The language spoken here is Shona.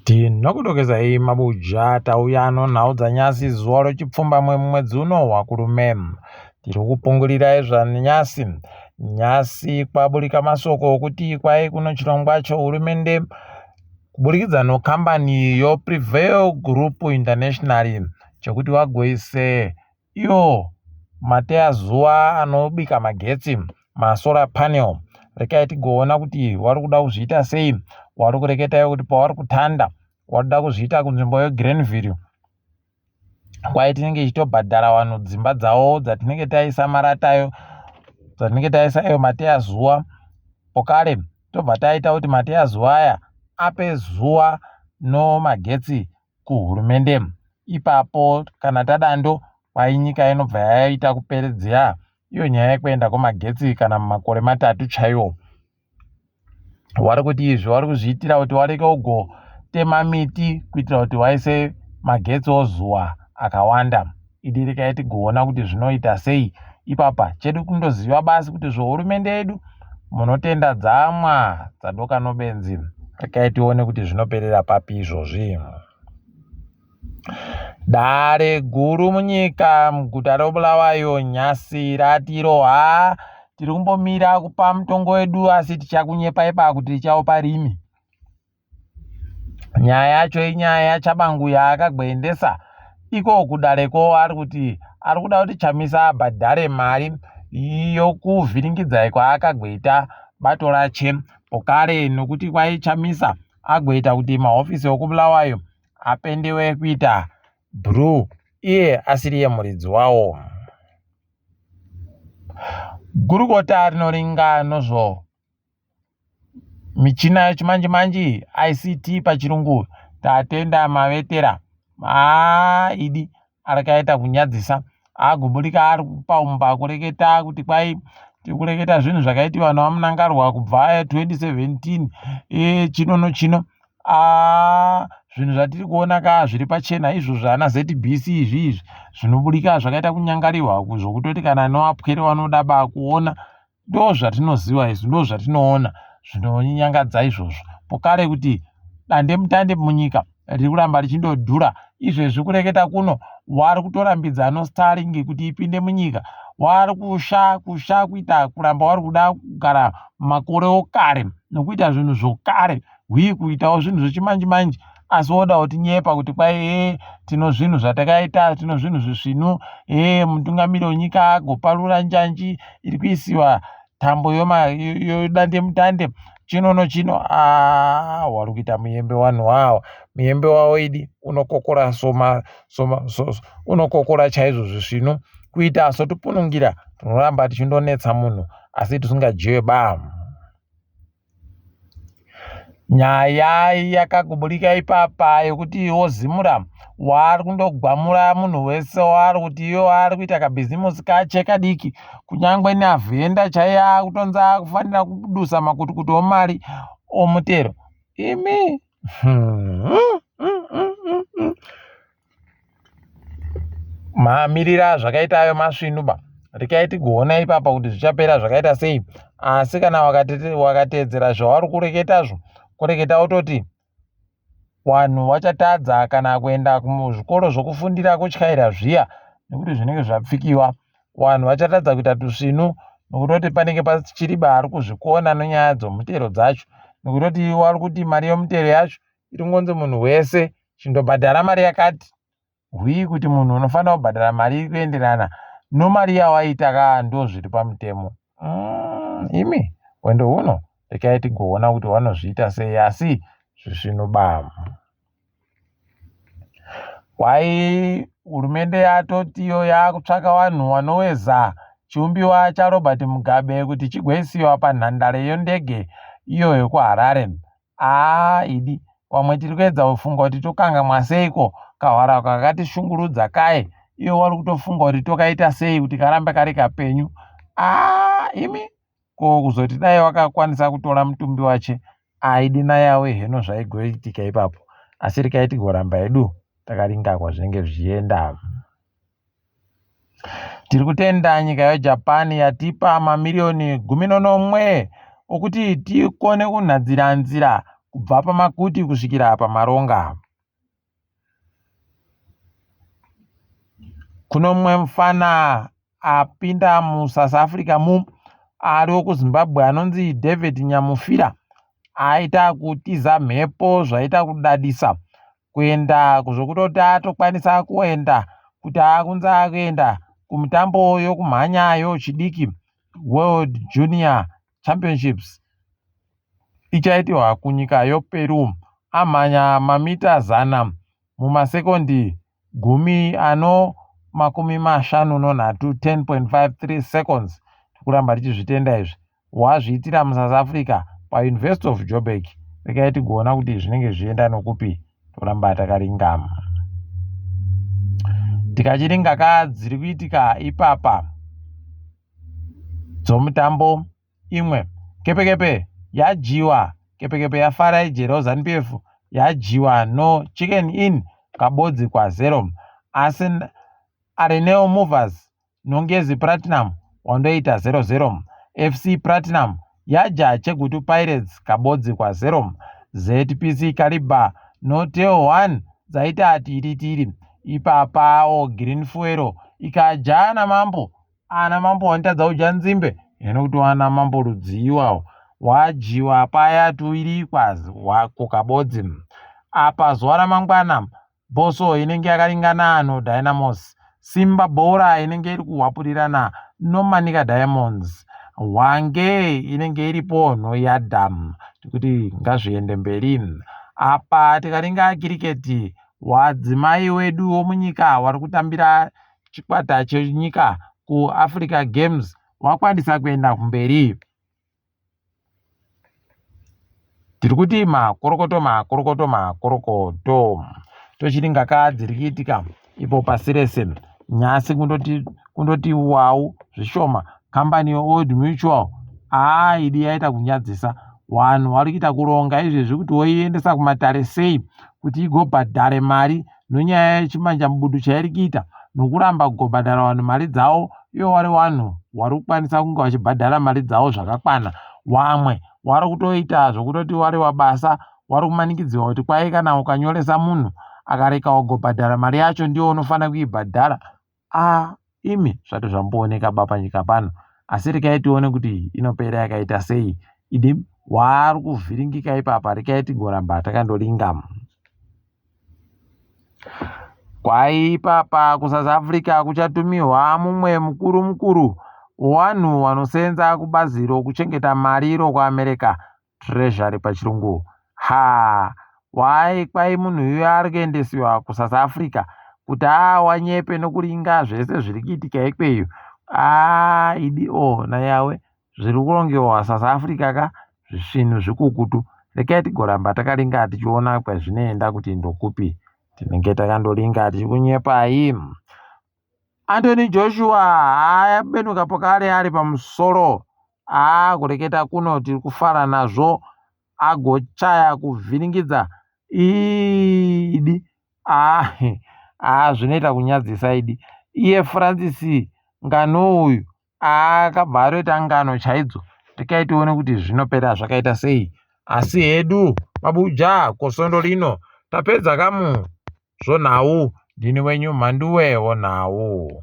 Tinokudokezai mabuja tauya ano nhau dzanyasi zuva rechipfumbamwe mwedzi uno wa Kurume. Tiri kupungurirai zvanyasi nyasi kwaburika masoko okuti kwai kuno chirongwa chehurumende kuburikidza nokambani yoPrevail Group International chekuti wagoise iyo mateya zuva anobika magetsi masolar panel. Rekai tigoona kuti vari kuda kuzviita sei. Wari kureketai kuti pavari kutanda waruda kuzviita kunzvimbo yeGlen View kwai tinenge ichitobhadhara vanhu dzimba dzavo dzatinenge taisa maratayo dzatinenge taisa iyo mateya zuva pokare tobva taita kuti mateya zuva aya ape zuva nomagetsi kuhurumende. Ipapo kana tadando kwai nyika inobva yaita kuperedzera iyo nyaya yekuenda kwemagetsi kana mumakore 3 chaiwo. Wari kuti izvi wari kuzviitira kuti wareke kugotema miti kuitira kuti waise magetsi ozuva akawanda. Idi rekai tigoona kuti zvinoita sei. Ipapa chedu kundoziva basi kuti zvohurumende yedu munotenda dzamwa dzadoka nobenzi. Rekai tione kuti zvinoperera papi izvozvi. Dare guru munyika muguta reBulawayo nyasi ratiroha. Tiri kumbomira kupa mutongo wedu asi tichakunyepa ipa kuti tichaupa rimi. Nyaya yacho inyaya chabangu yaakagwendesa iko kudareko ari kuti ari kuda kuti chamisa abhadhare mari yokuvhiringidzai kwaakagweita bato rache pokare nokuti kwaichamisa agweita kuti mahofisi okuBulawayo apendewe kuita blue iye asiri yemuridzi wawo. Gurukota rinoringa nozvo michina yechimanjimanji ICT pachirungu Tatenda Mavetera idi arakaita kunyadzisa agumburika ari paumba kureketa kuti kwai tikureketa zvinhu zvakaitiwa naMhanduwe kubva 2017 chino zvinhu zvatiri kuona ka zviri pachena izvo zvana ZBC izvi zvinoburika zvakaita kunyangariwa zvokutoti kana noapwere wanoda ba kuona ndo zvatinoziva izvi ndo zvatinoona zvinonyangadza izvozvo pokare kuti dande mutande munyika riri kuramba richindodhura. Izvezvi kureketa kuno wari kutorambidza noStarlink kuti ipinde munyika wari kusha kuita kuramba wari kuda kugara makore okare nokuita zvinhu zvokare kuitawo zvinhu zvechimanjimanji asi woda kuti nyepa kuti kwai tino zvinhu zvatakaita tino zvinhu zvisvinu mutungamiri wenyika agoparura njanji iri kuisiwa tambo yodande mutande chino wari kuita muyembe wanhu wawo. Muyembe wawo idi unokokora unokokora chaizvo zvisvinu kuita sotupunungira tunoramba tichindonetsa munhu asi tisingajiwe ba. Nyaya yakagoburika ipapa yokuti wozimura wari kundogwamura munhu wese wari kuti iyo ari kuita kabhizimusi kache kadiki kunyangwe navhenda chaiya kutonza kufanira kudusa makutukutu omari omutero imi mamirira zvakaitayo masvinuba. Rekai tigoona ipapa kuti zvichapera zvakaita sei asi kana wakateedzera zvavari kureketazvo kureketa utoti wanhu wachatadza kana kuenda kuzvikoro zvokufundira kutyaira zviya nekuti zvinenge zvapfikiwa wanhu vachatadza kuita tusvinu nokutoti panenge pachiriba ari kuzvikona nonyaya dzomutero dzacho nokutoti wari kuti mari yomutero yacho iri ngonzi munhu wese chindobhadhara mari yakati kuti munhu unofanira kubhadhara mari iri kuenderana nomari yawaita ka ndo zviri pamutemo. Imi wendo huno rekai tigoona kuti vanozviita sei asi zvisvinobama. Kwai hurumende yatotiyo yakutsvaka vanhu vanoweza chiumbiwa chaRobert Mugabe kuti chigoisiwa panhandare yondege iyo yekuHarare. Idi wamwe tiri kuedza kufunga kuti tokanga mwaseiko kahwara kakatishungurudza kaye iyo wari kutofunga kuti tokaita sei kuti karambe kari kapenyu. Imi ko kuzoti dai wakakwanisa kutora mutumbi wache aidi nayawe heno zvaigoitika ipapo asi rekai tigoramba edu takaringa kwazvinenge zvichienda. Tiri kutenda nyika yeJapan yatipa mamiliyoni 11 okuti tikone kunhadzira nzira kubva pamakuti kusvikira pamaronga. Kuno mumwe mufana apinda muSouth Africa ariwo kuZimbabwe anonzi David Nyamufira aita kutiza mhepo zvaita kudadisa kuenda kuzvokutoti atokwanisa kuenda kuti akunze akuenda kumutambo yokumhanya yochidiki World Junior Championships ichaitirwa kunyika yoPeru. Amhanya mamita 100 mumasekondi 10.53 10.53 seconds. Kuramba tichizvitenda izvi wazviitira muSouth Africa paUniversity of Joburg. Rekai tigoona kuti zvinenge zvienda nokupi, toramba takaringama. Tikachiringa dziri kuitika ipapa dzomutambo imwe kepekepe yajiwa, kepekepe yaFarai Jerosanpf yajiwa no Chicken Inn kabodzi kwa 0. Asi Areneo Movers Nongezi Platinum wandoita 0-0. FC Platinum yaja Chegutu Pirates kabodzi kwa 0. ZPC Kariba Noteo 1 dzaita tiri ipapa Green Fuero ikaja naMhambo. naMhambo wanotadza kuja nzimbe inokuti wana Mambo rudziwa wajiwa paya tuiri kwazi wako kabodzi. Apa zuva ramangwana Boso inenge yakaringana noDynamos. Simba Bora inenge iri kuhwapurirana noManika Diamonds. Hwange inenge iripo noYadam. Tikuti ngazviende mberi. Apa tikaringa kiriketi wadzimai wedu womunyika wari kutambira chikwata chenyika kuAfrica Games wakwanisa kuenda kumberi. Tiri kuti makorokoto. Tochiringa dziri kuitika ipo pasi rese. Nyasi kundoti wau zvishoma. Kambani yeOld Mutual idi yaita kunyadzisa. Vanhu vari kuita kuronga izvezvi kuti woiendesa kumatare sei kuti igobhadhare mari nonyaya yechimanja mubudu chairi kuita nokuramba kugobhadhara vanhu mari dzavo. Iyo vari vanhu vari kukwanisa kunge vachibhadhara mari dzavo zvakakwana. Vamwe vari kutoita zvokutoti vari wabasa wari kumanikidziwa kuti kwai kana ukanyoresa munhu akareka kugobhadhara mari yacho ndiwo unofanira kuibhadhara. Imi zvati zvambooneka panyika pano. Asi rekai tione kuti inopera yakaita sei. Idi wari kuvhiringika ipapa, rekai tigoramba takandoringa. Kwai ipapa kuSouth Africa kuchatumirwa mumwe mukuru wanhu wanosenza kubazi rokuchengeta mari rokuAmerica, Treasury pachirungu. Kwai munhu uyu ari kuendesiwa kuSouth Africa kuti wanyepe nokuringa zvese zviri kuitika ikweyo. Idi nayawe zviri kurongewa South Africa zvinhu zvikukutu. Rekai tigoramba takaringa tichiona kwazvinoenda kuti ndokupi. Tinenge takandoringa tichikunyepai. Anthony Joshua ayabenuka pokare ari pamusoro kureketa kuno tiri kufara nazvo agochaya kuvhiringidza idi zvinoita kunyadzisa idi. Iye Francis Ngano uyu akabva aroita ngano chaidzo. Rekai tione kuti zvinopera zvakaita sei. Asi hedu mabuja kosondo rino tapedza kamu zvonhau. Ndini wenyu Mhanduwe Wenhau.